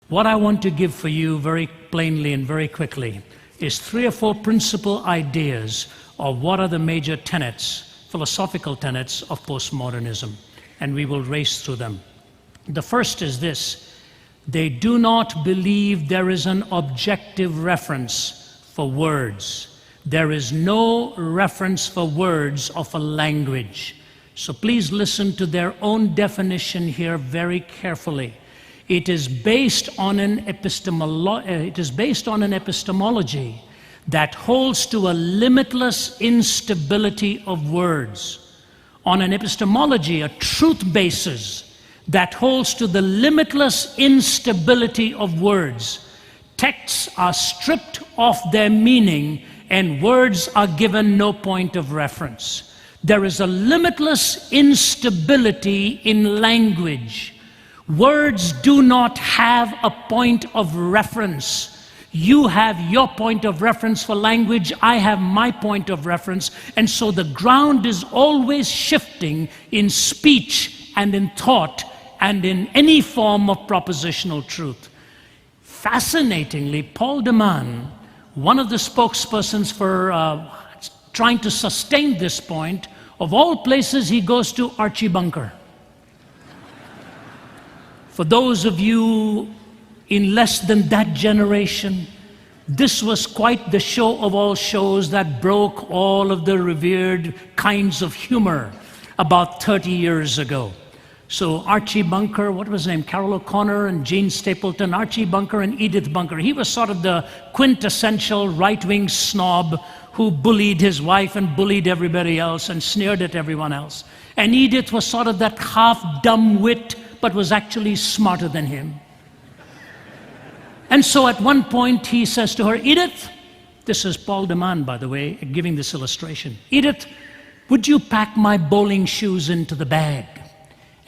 What I want to give for you very plainly and very quickly is 3 or 4 principal ideas of what are the major tenets, philosophical tenets of postmodernism, and we will race through them. The first is this: they do not believe there is an objective reference for words. There is no reference for words of a language. So please listen to their own definition here very carefully. It is based on an epistemology that holds to a limitless instability of words, on an epistemology, a truth basis that holds to the limitless instability of words. Texts are stripped of their meaning and words are given no point of reference. There is a limitless instability in language. Words do not have a point of reference. You have your point of reference for language, I have my point of reference, and so the ground is always shifting in speech and in thought and in any form of propositional truth. Fascinatingly, Paul de Man, one of the spokespersons for trying to sustain this point, of all places he goes to Archie Bunker. For those of you in less than that generation, this was quite the show of all shows that broke all of the revered kinds of humor about 30 years ago. So Archie Bunker, what was his name? Carol O'Connor and Gene Stapleton, Archie Bunker and Edith Bunker. He was sort of the quintessential right-wing snob who bullied his wife and bullied everybody else and sneered at everyone else. And Edith was sort of that half-dumb wit, but was actually smarter than him. And so at one point he says to her, Edith, this is Paul de Man, by the way, giving this illustration. Edith, would you pack my bowling shoes into the bag?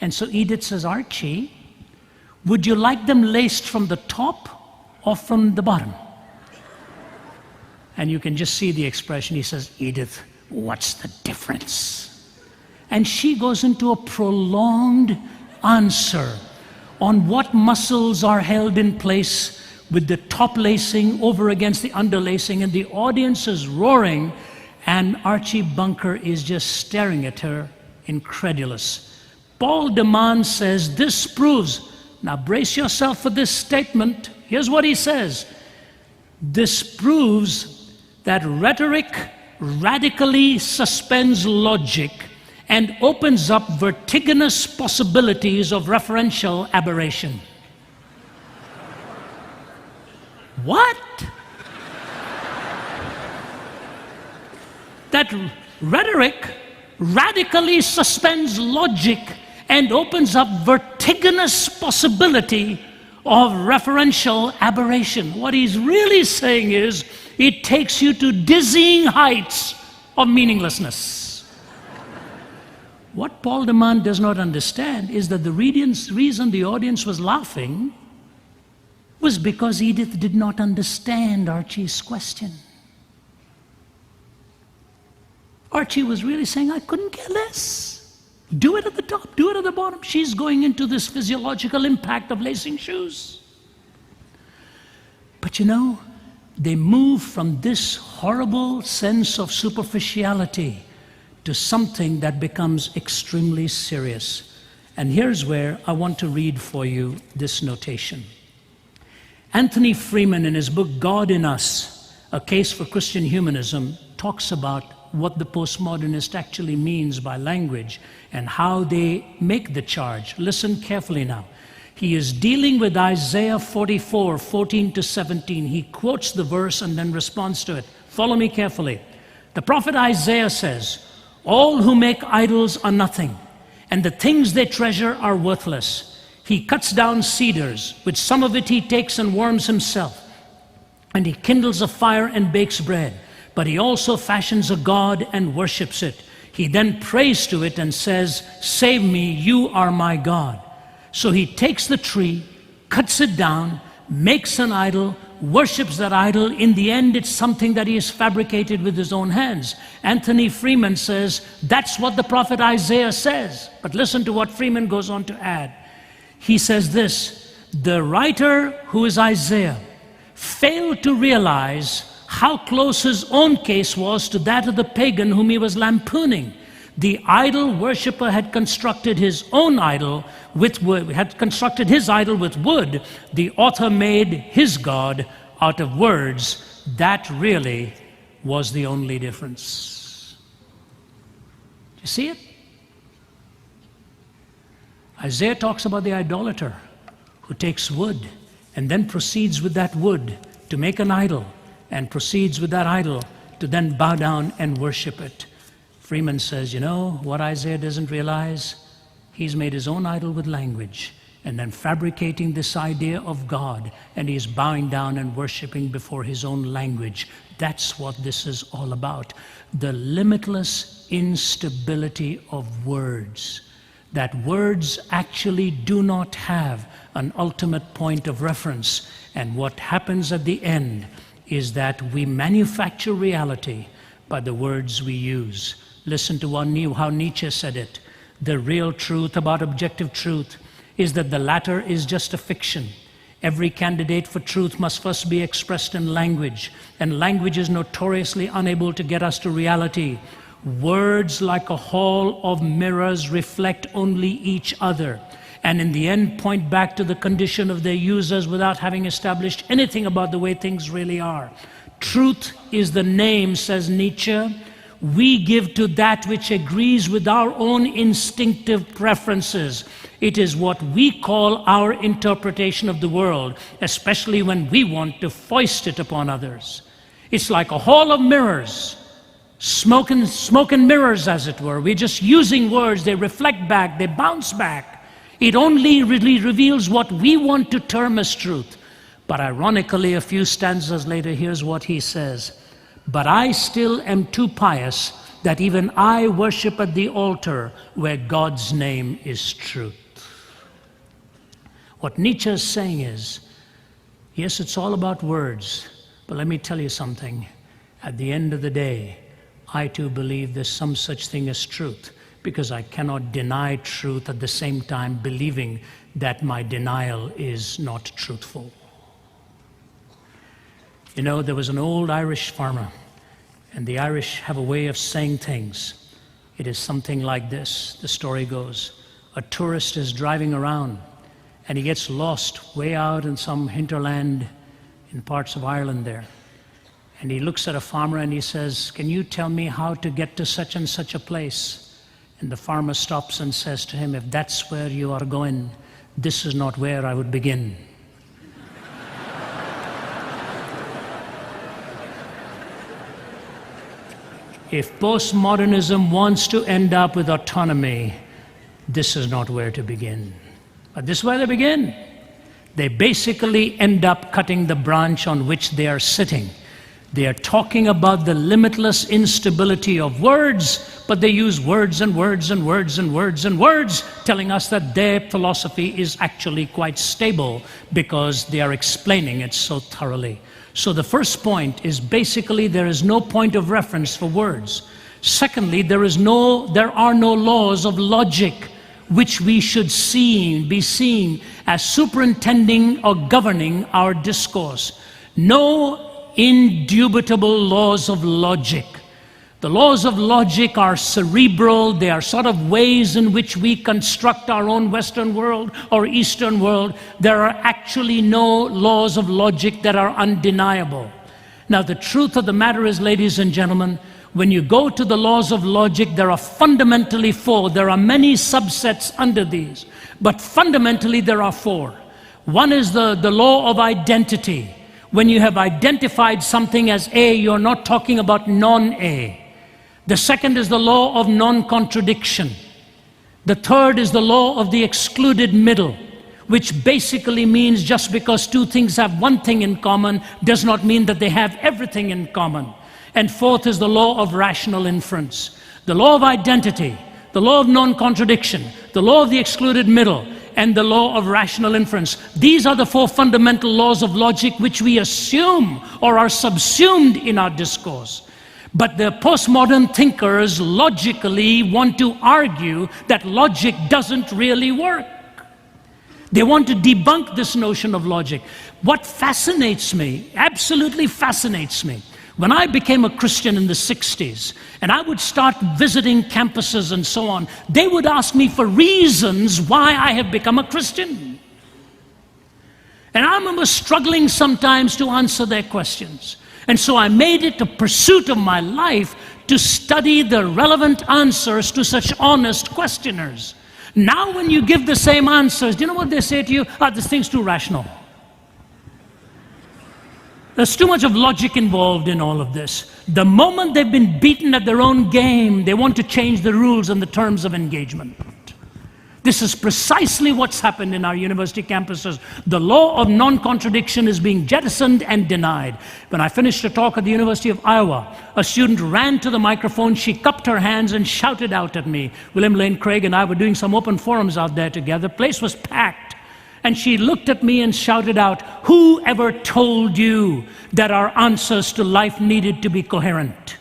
And so Edith says, Archie, would you like them laced from the top or from the bottom? And you can just see the expression. He says, Edith, what's the difference? And she goes into a prolonged answer on what muscles are held in place with the top lacing over against the underlacing, and the audience is roaring, and Archie Bunker is just staring at her, incredulous. Paul de Man says this proves, now brace yourself for this statement, here's what he says: this proves that rhetoric radically suspends logic and opens up vertiginous possibilities of referential aberration. What? That rhetoric radically suspends logic and opens up vertiginous possibility of referential aberration. What he's really saying is, it takes you to dizzying heights of meaninglessness. What Paul de Man does not understand is that the reason the audience was laughing was because Edith did not understand Archie's question. Archie was really saying, I couldn't care less. Do it at the top, do it at the bottom. She's going into this physiological impact of lacing shoes. But you know, they move from this horrible sense of superficiality to something that becomes extremely serious. And here's where I want to read for you this notation. Anthony Freeman, in his book God in Us, A Case for Christian Humanism, talks about what the postmodernist actually means by language and how they make the charge. Listen carefully now. He is dealing with Isaiah 44, 14 to 17. He quotes the verse and then responds to it. Follow me carefully. The prophet Isaiah says, all who make idols are nothing, and the things they treasure are worthless. He cuts down cedars, with some of it he takes and warms himself, and he kindles a fire and bakes bread. But he also fashions a god and worships it. He then prays to it and says, save me, you are my God. So he takes the tree, cuts it down, makes an idol, worships that idol. In the end, it's something that he has fabricated with his own hands. Anthony Freeman says, that's what the prophet Isaiah says. But listen to what Freeman goes on to add. He says this, The writer, who is Isaiah, failed to realize how close his own case was to that of the pagan whom he was lampooning. The idol worshipper had constructed his own idol with wood, had constructed his idol with wood. The author made his God out of words. That really was the only difference. Do you see it? Isaiah talks about the idolater who takes wood and then proceeds with that wood to make an idol, and proceeds with that idol to then bow down and worship it. Freeman says, you know what Isaiah doesn't realize? He's made his own idol with language and then fabricating this idea of God, and he's bowing down and worshiping before his own language. That's what this is all about. The limitless instability of words. That words actually do not have an ultimate point of reference. And what happens at the end is that we manufacture reality by the words we use. Listen to how Nietzsche said it. The real truth about objective truth is that the latter is just a fiction. Every candidate for truth must first be expressed in language, and language is notoriously unable to get us to reality. Words, like a hall of mirrors, reflect only each other, and in the end point back to the condition of their users without having established anything about the way things really are. Truth is the name, says Nietzsche, we give to that which agrees with our own instinctive preferences. It is what we call our interpretation of the world, especially when we want to foist it upon others. It's like a hall of mirrors, smoke and mirrors, as it were. We're just using words, they reflect back, they bounce back. It only really reveals what we want to term as truth. But ironically, a few stanzas later, here's what he says. But I still am too pious that even I worship at the altar where God's name is truth. What Nietzsche is saying is, yes, it's all about words, but let me tell you something. At the end of the day, I too believe there's some such thing as truth, because I cannot deny truth at the same time believing that my denial is not truthful. You know, there was an old Irish farmer, and the Irish have a way of saying things. It is something like this. The story goes, a tourist is driving around, and he gets lost way out in some hinterland in parts of Ireland there. And he looks at a farmer and he says, can you tell me how to get to such and such a place? And the farmer stops and says to him, if that's where you are going, this is not where I would begin. If postmodernism wants to end up with autonomy, this is not where to begin. But this is where they begin. They basically end up cutting the branch on which they are sitting. They are talking about the limitless instability of words, but they use words and words and words and words and words, telling us that their philosophy is actually quite stable because they are explaining it so thoroughly. So the first point is basically there is no point of reference for words. Secondly, there are no laws of logic which we should be seen as superintending or governing our discourse. No indubitable laws of logic. The laws of logic are cerebral. They are sort of ways in which we construct our own Western world or Eastern world. There are actually no laws of logic that are undeniable. Now, the truth of the matter is, ladies and gentlemen, when you go to the laws of logic, there are fundamentally four. There are many subsets under these, but fundamentally there are four. One is the law of identity. When you have identified something as A, you're not talking about non-A. The second is the law of non-contradiction. The third is the law of the excluded middle, which basically means just because two things have one thing in common does not mean that they have everything in common. And fourth is the law of rational inference. The law of identity, the law of non-contradiction, the law of the excluded middle, and the law of rational inference. These are the four fundamental laws of logic which we assume or are subsumed in our discourse. But the postmodern thinkers logically want to argue that logic doesn't really work. They want to debunk this notion of logic. What fascinates me, absolutely fascinates me, when I became a Christian in the 60s, and I would start visiting campuses and so on, they would ask me for reasons why I have become a Christian. And I remember struggling sometimes to answer their questions. And so I made it a pursuit of my life to study the relevant answers to such honest questioners. Now when you give the same answers, do you know what they say to you? This thing's too rational. There's too much of logic involved in all of this. The moment they've been beaten at their own game, they want to change the rules and the terms of engagement. This is precisely what's happened in our university campuses. The law of non-contradiction is being jettisoned and denied. When I finished a talk at the University of Iowa, a student ran to the microphone, she cupped her hands and shouted out at me. William Lane Craig and I were doing some open forums out there together. The place was packed. And she looked at me and shouted out, "Who ever told you that our answers to life needed to be coherent?"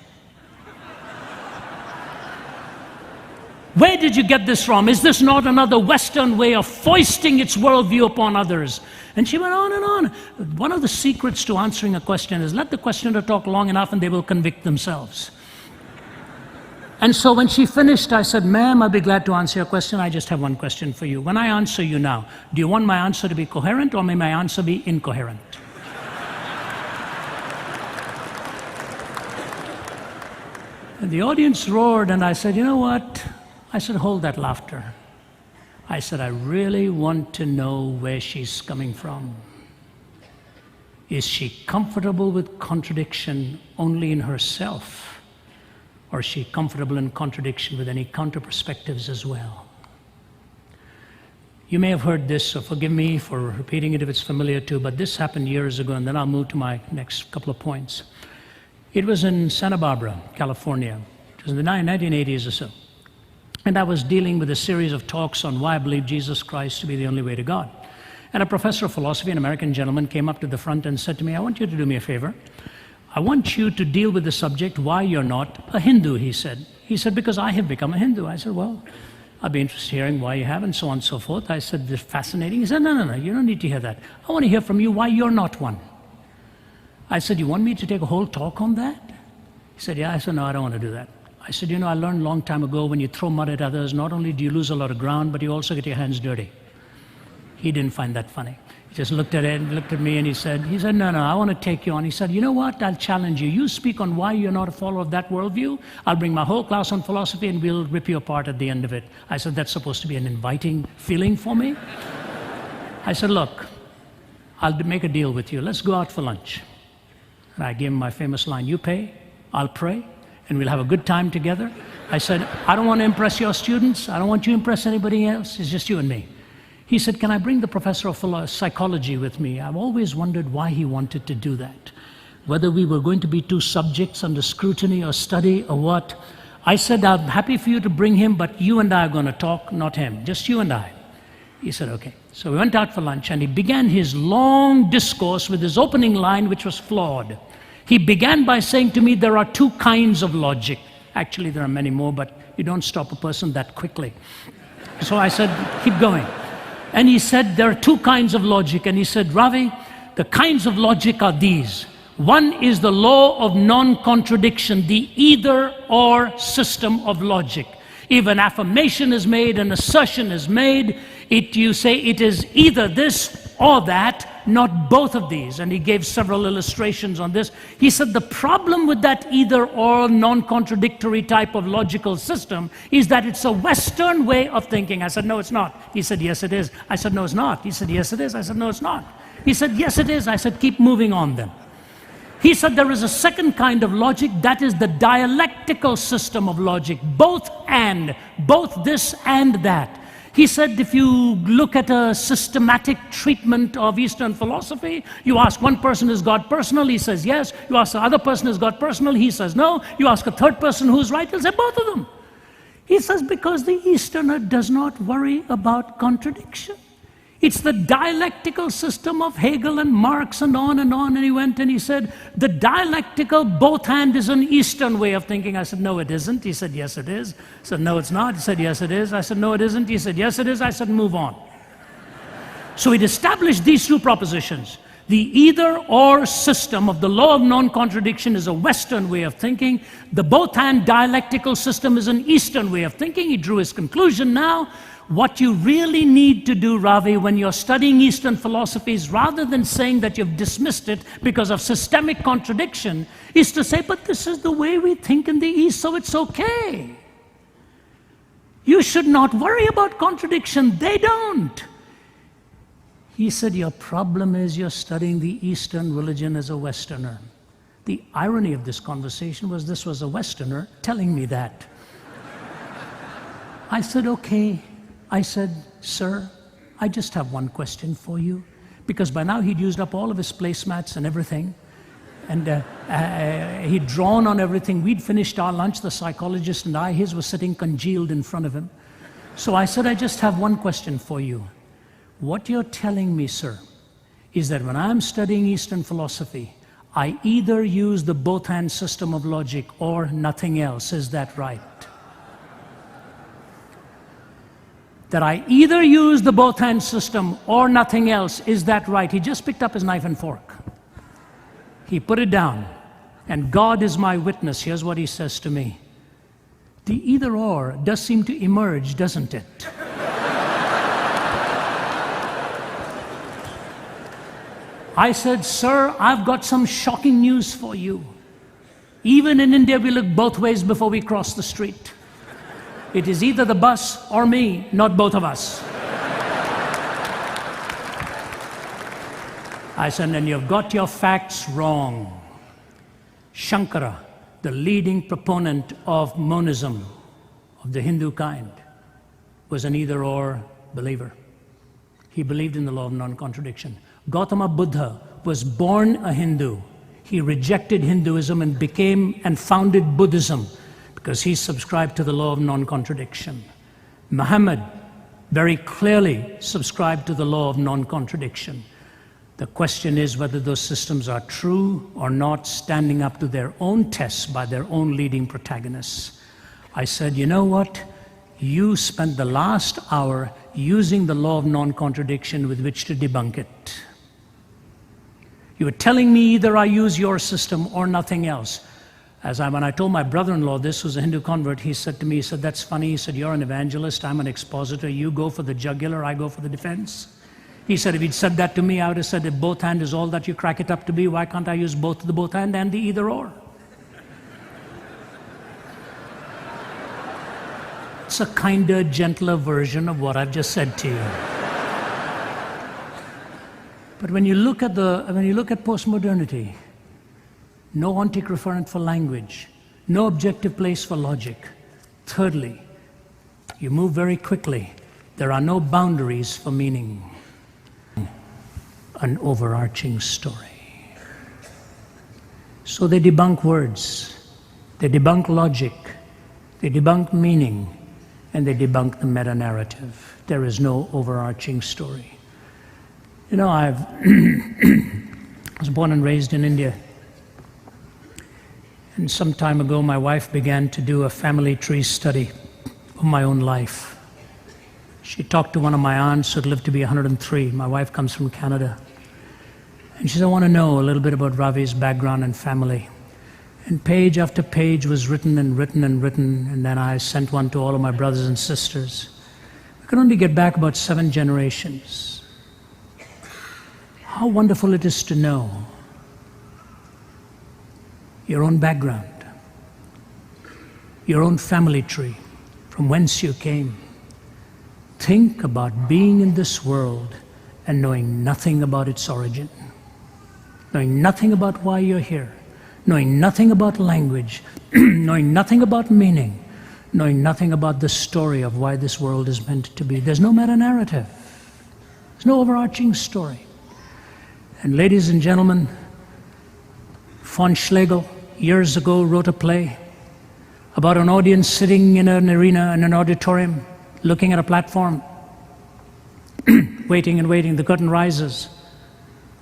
Where did you get this from? Is this not another Western way of foisting its worldview upon others? And she went on and on. One of the secrets to answering a question is let the questioner talk long enough and they will convict themselves. And so when she finished, I said, "Ma'am, I'll be glad to answer your question. I just have one question for you. When I answer you now, do you want my answer to be coherent or may my answer be incoherent?" And the audience roared, and I said, "You know what?" I said, "Hold that laughter." I said, "I really want to know where she's coming from. Is she comfortable with contradiction only in herself? Or is she comfortable in contradiction with any counter-perspectives as well?" You may have heard this, so forgive me for repeating it if it's familiar too, but this happened years ago, and then I'll move to my next couple of points. It was in Santa Barbara, California. It was in the 1980s or so. And I was dealing with a series of talks on why I believe Jesus Christ to be the only way to God. And a professor of philosophy, an American gentleman, came up to the front and said to me, "I want you to do me a favor. I want you to deal with the subject why you're not a Hindu," he said. He said, "Because I have become a Hindu." I said, "Well, I'd be interested in hearing why you have," and so on and so forth. I said, "This is fascinating." He said, No, you don't need to hear that. I want to hear from you why you're not one." I said, "You want me to take a whole talk on that?" He said, "Yeah." I said, "No, I don't want to do that." I said, "You know, I learned a long time ago when you throw mud at others, not only do you lose a lot of ground, but you also get your hands dirty." He didn't find that funny. He just looked at it and looked at me and he said, No, I want to take you on. He said, "You know what? I'll challenge you. You speak on why you're not a follower of that worldview. I'll bring my whole class on philosophy and we'll rip you apart at the end of it." I said, "That's supposed to be an inviting feeling for me?" I said, "Look, I'll make a deal with you. Let's go out for lunch." And I gave him my famous line, "You pay, I'll pray, and we'll have a good time together." I said, "I don't want to impress your students. I don't want you to impress anybody else. It's just you and me." He said, "Can I bring the professor of psychology with me?" I've always wondered why he wanted to do that. Whether we were going to be two subjects under scrutiny or study or what. I said, "I'm happy for you to bring him, but you and I are going to talk, not him. Just you and I." He said, "Okay." So we went out for lunch and he began his long discourse with his opening line, which was flawed. He began by saying to me, "There are two kinds of logic." Actually, there are many more, but you don't stop a person that quickly. So I said, "Keep going." And he said, "There are two kinds of logic." And he said, "Ravi, the kinds of logic are these. One is the law of non-contradiction, the either-or system of logic. If an affirmation is made, an assertion is made, you say it is either this or that, not both of these." And he gave several illustrations on this. He said the problem with that either-or non-contradictory type of logical system is that it's a Western way of thinking. I said, "No, it's not." He said, "Yes, it is." I said, "No, it's not." He said, "Yes, it is." I said, "No, it's not." He said, "Yes, it is." I said, "Keep moving on then." He said there is a second kind of logic, that is the dialectical system of logic, both this and that. He said if you look at a systematic treatment of Eastern philosophy, you ask one person, "Is God personal?" He says yes. You ask the other person, "Is God personal?" He says no. You ask a third person who's right, he'll say both of them. He says because the Easterner does not worry about contradiction. It's the dialectical system of Hegel and Marx and on and on. And he went and he said, the dialectical both hand is an Eastern way of thinking. I said, "No, it isn't." He said, "Yes, it is." I said, "No, it's not." He said, "Yes, it is." I said, "No, it isn't." He said, "Yes, it is." I said, "Move on." So it established these two propositions. The either-or system of the law of non-contradiction is a Western way of thinking. The both-and dialectical system is an Eastern way of thinking. He drew his conclusion now. What you really need to do, Ravi, when you're studying Eastern philosophies, rather than saying that you've dismissed it because of systemic contradiction, is to say, but this is the way we think in the East, so it's okay. You should not worry about contradiction. They don't. He said, your problem is you're studying the Eastern religion as a Westerner. The irony of this conversation was this was a Westerner telling me that. I said, okay. I said, sir, I just have one question for you. Because by now he'd used up all of his placemats and everything. And he'd drawn on everything. We'd finished our lunch, the psychologist and I. His was sitting congealed in front of him. So I said, I just have one question for you. What you're telling me, sir, is that when I'm studying Eastern philosophy, I either use the both-and system of logic or nothing else. Is that right? That I either use the both-and system or nothing else. Is that right? He just picked up his knife and fork. He put it down. And God is my witness. Here's what he says to me. The either-or does seem to emerge, doesn't it? I said, sir, I've got some shocking news for you. Even in India, we look both ways before we cross the street. It is either the bus or me, not both of us. I said, and you've got your facts wrong. Shankara, the leading proponent of monism, of the Hindu kind, was an either-or believer. He believed in the law of non-contradiction. Gautama Buddha was born a Hindu. He rejected Hinduism and became and founded Buddhism because he subscribed to the law of non-contradiction. Muhammad very clearly subscribed to the law of non-contradiction. The question is whether those systems are true or not, standing up to their own tests by their own leading protagonists. I said, you know what? You spent the last hour using the law of non-contradiction with which to debunk it. You were telling me either I use your system or nothing else. When I told my brother-in-law this, was a Hindu convert, he said to me, he said, that's funny. He said, you're an evangelist, I'm an expositor. You go for the jugular, I go for the defense. He said, if he'd said that to me, I would have said, if both hand is all that you crack it up to be, why can't I use both the both hand and the either or? It's a kinder, gentler version of what I've just said to you. But when you look at postmodernity, no ontic referent for language, no objective place for logic. Thirdly, you move very quickly. There are no boundaries for meaning. An overarching story. So they debunk words, they debunk logic, they debunk meaning, and they debunk the meta-narrative. There is no overarching story. You know, I was born and raised in India. And some time ago, my wife began to do a family tree study of my own life. She talked to one of my aunts who'd lived to be 103. My wife comes from Canada. And she said, I want to know a little bit about Ravi's background and family. And page after page was written and written and written, and then I sent one to all of my brothers and sisters. We could only get back about 7 generations. How wonderful it is to know your own background, your own family tree, from whence you came. Think about being in this world and knowing nothing about its origin, knowing nothing about why you're here, knowing nothing about language, knowing nothing about meaning, knowing nothing about the story of why this world is meant to be. There's no meta-narrative. There's no overarching story. And ladies and gentlemen, von Schlegel years ago wrote a play about an audience sitting in an arena, in an auditorium, looking at a platform, waiting and waiting. The curtain rises.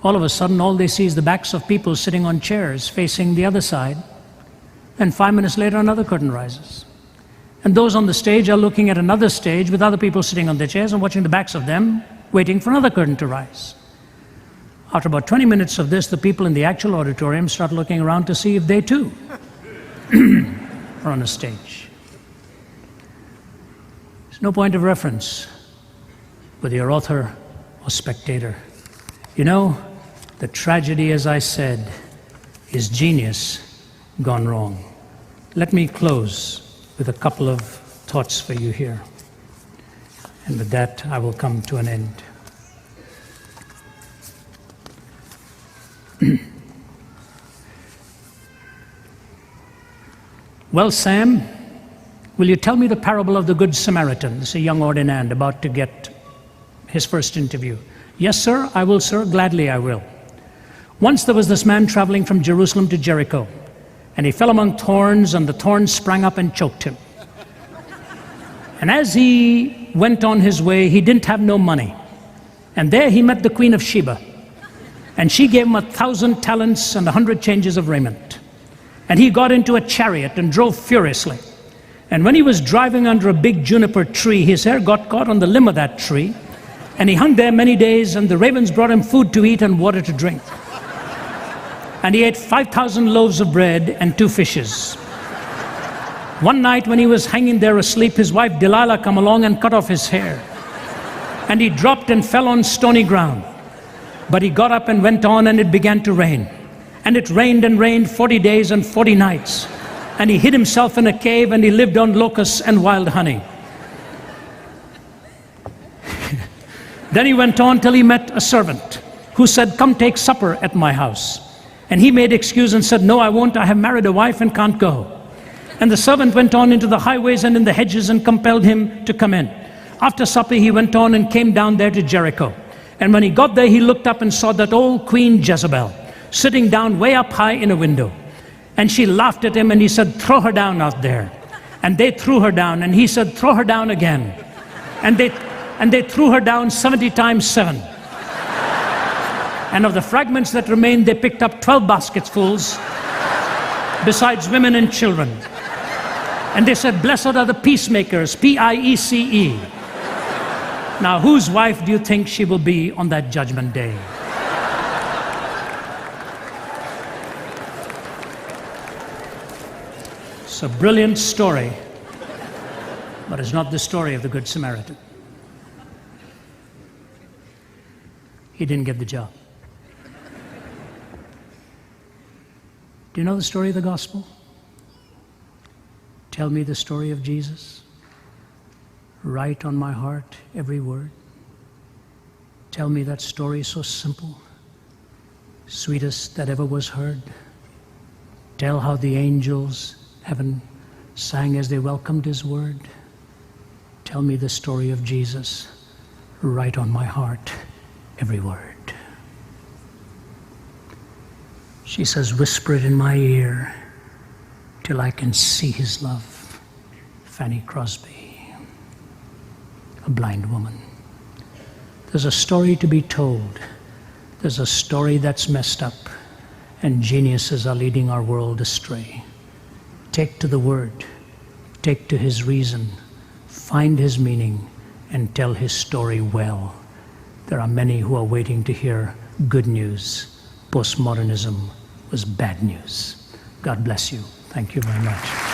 All of a sudden, all they see is the backs of people sitting on chairs facing the other side. And 5 minutes later, another curtain rises. And those on the stage are looking at another stage with other people sitting on their chairs and watching the backs of them waiting for another curtain to rise. After about 20 minutes of this, the people in the actual auditorium start looking around to see if they too are on a stage. There's no point of reference whether you're author or spectator. You know, the tragedy, as I said, is genius gone wrong. Let me close with a couple of thoughts for you here. And with that, I will come to an end. Well, Sam, will you tell me the parable of the Good Samaritan? This is a young ordinand about to get his first interview. Yes, sir, I will, sir. Gladly I will. Once there was this man traveling from Jerusalem to Jericho, and he fell among thorns, and the thorns sprang up and choked him. And as he went on his way, he didn't have no money. And there he met the Queen of Sheba. And she gave him 1,000 talents and 100 changes of raiment. And he got into a chariot and drove furiously. And when he was driving under a big juniper tree, his hair got caught on the limb of that tree. And he hung there many days, and the ravens brought him food to eat and water to drink. And he ate 5,000 loaves of bread and 2 fishes. One night when he was hanging there asleep, his wife Delilah come along and cut off his hair. And he dropped and fell on stony ground. But he got up and went on, and it began to rain. And it rained and rained 40 days and 40 nights. And he hid himself in a cave, and he lived on locusts and wild honey. Then he went on till he met a servant who said, "Come take supper at my house." And he made excuse and said, "No, I won't. I have married a wife and can't go." And the servant went on into the highways and in the hedges and compelled him to come in. After supper he went on and came down there to Jericho. And when he got there, he looked up and saw that old Queen Jezebel sitting down way up high in a window. And she laughed at him, and he said, "Throw her down out there." And they threw her down, and he said, "Throw her down again." And they threw her down 70 times 7. And of the fragments that remained, they picked up 12 basketsfuls, besides women and children. And they said, "Blessed are the peacemakers," P-I-E-C-E. Now, whose wife do you think she will be on that judgment day? It's a brilliant story, but it's not the story of the Good Samaritan. He didn't get the job. Do you know the story of the gospel? Tell me the story of Jesus. Write on my heart every word. Tell me that story so simple, sweetest that ever was heard. Tell how the angels, heaven, sang as they welcomed his word. Tell me the story of Jesus. Write on my heart every word. She says, whisper it in my ear till I can see his love. Fanny Crosby, a blind woman. There's a story to be told. There's a story that's messed up, and geniuses are leading our world astray. Take to the word, take to his reason, find his meaning, and tell his story well. There are many who are waiting to hear good news. Postmodernism was bad news. God bless you. Thank you very much.